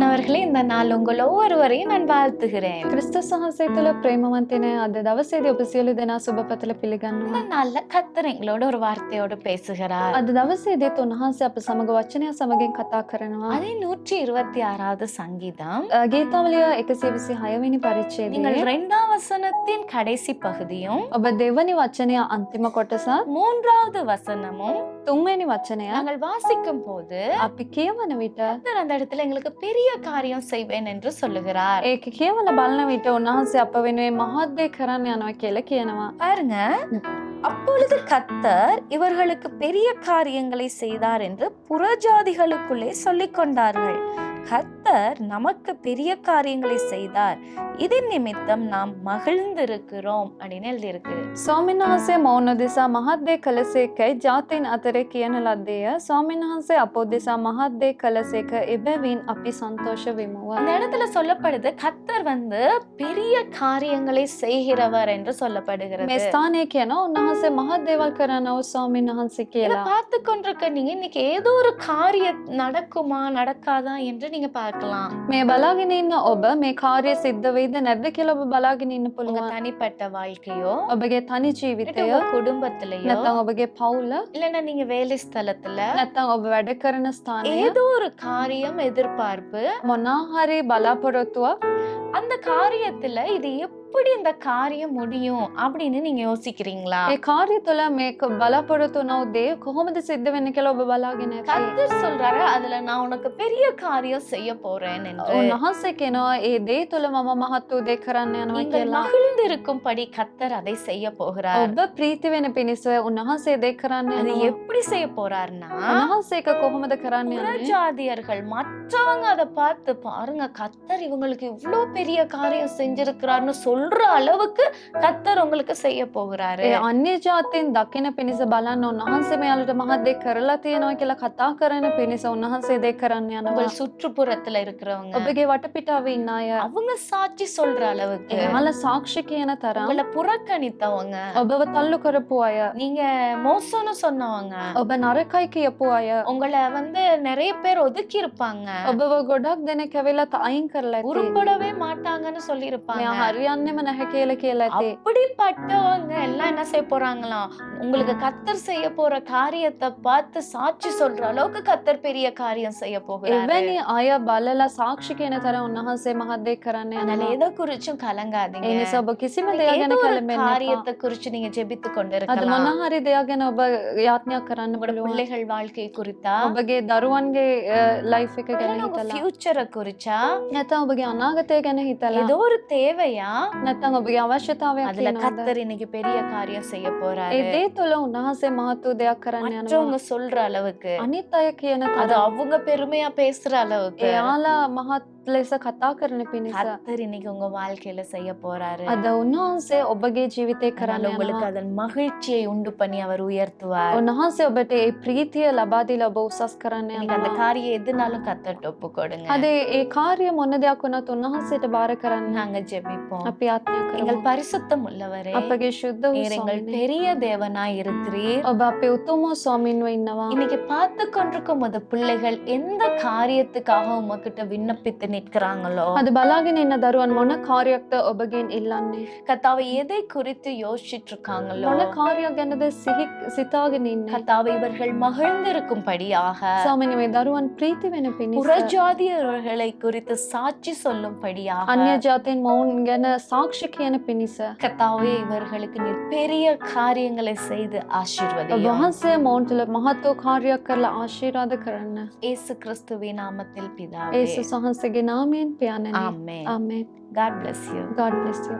பிரியமானவர்களே, இந்த நாள் உங்கள் ஒவ்வொருவரையும் நான் வாழ்த்துகிறேன். ක්‍රිස්තුස් වහන්සේ තුළ ප්‍රේමවන්තනේ අද දවසේදී ඔබ සියලු දෙනා සුබපතල இந்த පිළිගන්නවා. நாள்ல கர்த்தர் எங்களோட ஒரு வார்த்தையோடு பேசுகிறார். අද දවසේදීත් උන්වහන්සේ අප සමග වචනය සමගින් කතා කරනවා. அதே 126வது சங்கீதம் ගීතාවලිය 126 වෙනි පරිච්ඡේදයේ நீங்கள் 2ஆம் வசனத்தின் கடைசி பகுதியும் ඔබ දෙවනි වචනය අන්තිම කොටසත් 3வது வசனமும் තුන්වෙනි වචනය நாங்கள் வாசிக்கும் போது අපි කියවන විට கர்த்தர் அந்த இடத்துல எங்களுக்கு பெரிய காரியம் செய்வேன் என்று சொல்லுகிறார். ඒක කියවලා බලන විට උන්වහන්සේ අප වෙනුවෙන් මහත් දේ කරන්න යනවා කියලා කියනවා. பாருங்க, அப்பொழுது கர்த்தர் இவர்களுக்கு பெரிய காரியங்களை செய்தார் என்று புறஜாதிகளுக்குள்ளே சொல்லிக் கொண்டார்கள். கர்த்தர் நமக்கு பெரிய காரியங்களை செய்தார், இதன் நிமித்தம் நாம் மகிழ்ந்திருக்கிறோம் அப்படின்னு எழுதியிருக்கு. ස්වාමීන් වහන්සේ මෞන දෙසා මහත් දේ කළසේකයි ජාතීන් අතරේ කියන ලද්දේය. ස්වාමීන් වහන්සේ අපෝ දෙසා මහත් දේ කළසේක එබැවින් අපි සන්තෝෂ වෙමුව. இந்த இடத்துல சொல்லப்படுது கர்த்தர் பெரிய காரியங்களை செய்கிறவர் என்று මේ சொல்லப்படுகிறது. ස්ථානයේ කියනවා උන්වහන්සේ මහත් දේවල් කරනව ස්වාමීන් වහන්සේ இதை කියලා. பார்த்து கொண்டிருக்க நீங்க இன்னைக்கு ஏதோ ஒரு காரியம் நடக்குமா நடக்காதா என்று நீங்க பார்க்கலாம். මේ බලාගෙන ඉන්න ඔබ මේ කාර්ය සිද්ධ වෙයිද නැද්ද කියලා ඔබ බලාගෙන ඉන්න உங்க පුළුවන්. தனிப்பட்ட வாழ்க்கையோ, ඔබගේ තනි இல்லாட்டி ජීවිතය உங்க குடும்பத்திலயோ, නැත්නම් ඔබගේ පවුල இல்லைன்னா நீங்க வேலை ஸ்தலத்துல නැත්නම් ඔබ වැඩ කරන ස්ථානය ஏதோ ஒரு காரியம் எதிர்பார்ப்பு, මොනවා හරි බලාපොරොත්තුවක් அந்த காரியத்துல இது எப்படி இந்த காரியம் முடியும் அப்படின்னு நீங்க யோசிக்கிறீங்களா? ඒ කාර්ය තුළ මේක බලාපොරොත්තු වුණා දේ කොහොමද සිද්ධ වෙන්නේ කියලා ඔබ බලාගෙන ඇති. கர்த்தர் சொல்றாரு, அதுல நான் உனக்கு பெரிய காரியம் செய்ய போறேன் என்று. උන්වහන්සේ කියනවා ඒ දේ තුළ මම මහත් වූ දේ කරන්න යනවා நீங்கள் කියලා. மகிழ்ந்திருக்கும்படி கர்த்தர் அதை செய்ய போகிறார். ඔබ ප්‍රීති වෙන පිණිස උන්වහන්සේ දේ කරන්න அது යනවා. எப்படி செய்ய போறார்னா, උන්වහන්සේ ඒක කොහොමද කරන්න යන්නේ? புறஜாதியர்கள் மற்றவங்க அதை பார்த்து பாருங்க, கர்த்தர் இவங்களுக்கு இவ்ளோ பெரிய காரியம் செஞ்சிருக்கிறார்னு சொல்ற அளவுக்கு கர்த்தர் உங்களுக்கு செய்ய போகிறாரு. ඒ අන්‍ය ජාතීන් දකින පිණිස බලන්න උන්වහන්සේ මෙයාලට මහත් දේ කරලා තියෙනවා කියලා කතා කරන පිණිස උන්වහන්සේ දේ කරන්න යනවා. உங்கள் சுற்றுப்புறத்துல இருக்கிறவங்க ඔබගේ වටපිටාවේ ඉන්න අය அவங்க சாட்சி சொல்ற அளவுக்கு, එයාලා සාක්ෂි කියන තරම් உங்களை புறக்கணித்தவங்க, ඔබව තල්ලු කරපු අය நீங்க மோசம்னு சொன்னவங்க, ඔබ නරකයි කියපු අය உங்களை நிறைய பேர் ஒதுக்கி இருப்பாங்க, ඔබව ගොඩක් දෙනෙක් ඇවිල්ලා අයින් කරලා ඇති. உருப்படவே மாட்டாங்கன்னு சொல்லி මෙයා இருப்பாங்க. හරියන්නේම නැහැ කියලා කියලා ඇති. அப்படிப்பட்டவங்க எல்லாம் என்ன செய்ய போறாங்களாம், உங்களுக்கு கர்த்தர் செய்ய போற காரியத்தை பார்த்து சாட்சி சொல்ற அளவுக்கு கர்த்தர் பெரிய காரியம் செய்ய போகிறாரு. එවැනි අය බලලා සාක්ෂි කියන තරම් උන්වහන්සේ මහත් දේ කරන්න அதனால යනවා. எதை குறிச்சும் கலங்காதீங்க. ඒ නිසා ඔබ කිසිම දෙයක් ගැන ஏதோ ஒரு කලබල වෙන්න එපා. காரியத்தை குறிச்சு நீங்க ஜெபித்து අද கொண்டிருக்கலாம். මොනවා හරි දෙයක් ගැන ඔබ යාඥා කරන්න உங்களோட පුළුවන්. பிள்ளைகள் வாழ்க்கை குறித்தா, ඔබගේ දරුවන්ගේ ලයිෆ් එක ගැන உங்க හිතලා ஃபியூச்சரை குறிச்சா, නැත්නම් ඔබගේ අනාගතය ගැන හිතලා ஏதோ ஒரு தேவையா, නැත්නම් ඔබගේ අවශ්‍යතාවයක් அதுல තියෙනවද? கர்த்தர் இன்னைக்கு பெரிய காரியம் செய்ய போறாரு. ඒ දේ තුළ උන්වහන්සේ මහත් වූ දෙයක් කරන්න යනවා. மற்றவங்க சொல்ற அளவுக்கு, අනිත් අය කියන அது තරම් அவங்க பெருமையா பேசுற அளவுக்கு එයාලා මහත් ලෙස කතා කරන පිණිස கர்த்தர் இன்னைக்கு உங்க வாழ்க்கையில செய்ய போறாரு. අද උන්වහන්සේ ඔබගේ ජීවිතේ அதனால කරන්න உங்களுக்கு යනවා. அதன் மகிழ்ச்சியை உண்டு பண்ணி அவர் உயர்த்துவார். උන්වහන්සේ ඔබට ඒ ප්‍රීතිය ලබා දීලා ඔබ උසස් කරන්න இன்னைக்கு அந்த යනවා. காரியம் எதுனாலும் கர்த்தர்ட்ட ஒப்பு கொடுங்க. අද ඒ කාර්ය මොන දෙයක් වුණත් උන්වහන්සේට බාර කරන්න நாங்க ஜெபிப்போம். අපි ආත්මය எங்கள் කරමු. பரிசுத்தம் உள்ளவரே, අපගේ ශුද්ධ වූ நீர் எங்கள் ස්වාමීනි, பெரிய தேவனாய் இருக்கிறீர். ඔබ අපේ උතුම් වූ ස්වාමීන්ව ඉන්නවා. இன்னைக்கு பார்த்து கொண்டிருக்கும் அந்த பிள்ளைகள் எந்த காரியத்துக்காக உமக்கிட்ட விண்ணப்பித்து நிற்கிறாங்களோ, අද බලාගෙන ඉන්න දරුවන් මොන කාර්යයක්ද ඔබගෙන් ඉල්ලන්නේ? கர்த்தாவை எதை குறித்து யோசிச்சுட்டு இருக்காங்களோ, මොන කාර්යයක් ගැනද සිතාගෙන ඉන්නේ? கர்த்தாவை இவர்கள் மகிழ்ந்திருக்கும்படியாக, ස්වාමීනි, මේ දරුවන් ප්‍රීති වෙන පිණිස புறஜாதியர்களை குறித்து சாட்சி சொல்லும்படியாக, අන්‍ය ජාතීන් මොවුන් ගැන சாක්ෂි කියන පිණිස கர்த்தாவே இவர்களுக்கு நீர் பெரிய காரியங்களை செய்து ඔබ ஆசீர்வதியும். වහන්සේ මොවුන් තුළ මහත් වූ කාර්යයක් කරලා ආශිර්වාද කරන්න. இயேசு கிறிஸ்துவின் நாமத்தில் பிதாவே, ඒසුස් වහන්සේගේ නාමයෙන් පියාණනි. ஆமென். ආමේන්. God bless you. God bless you.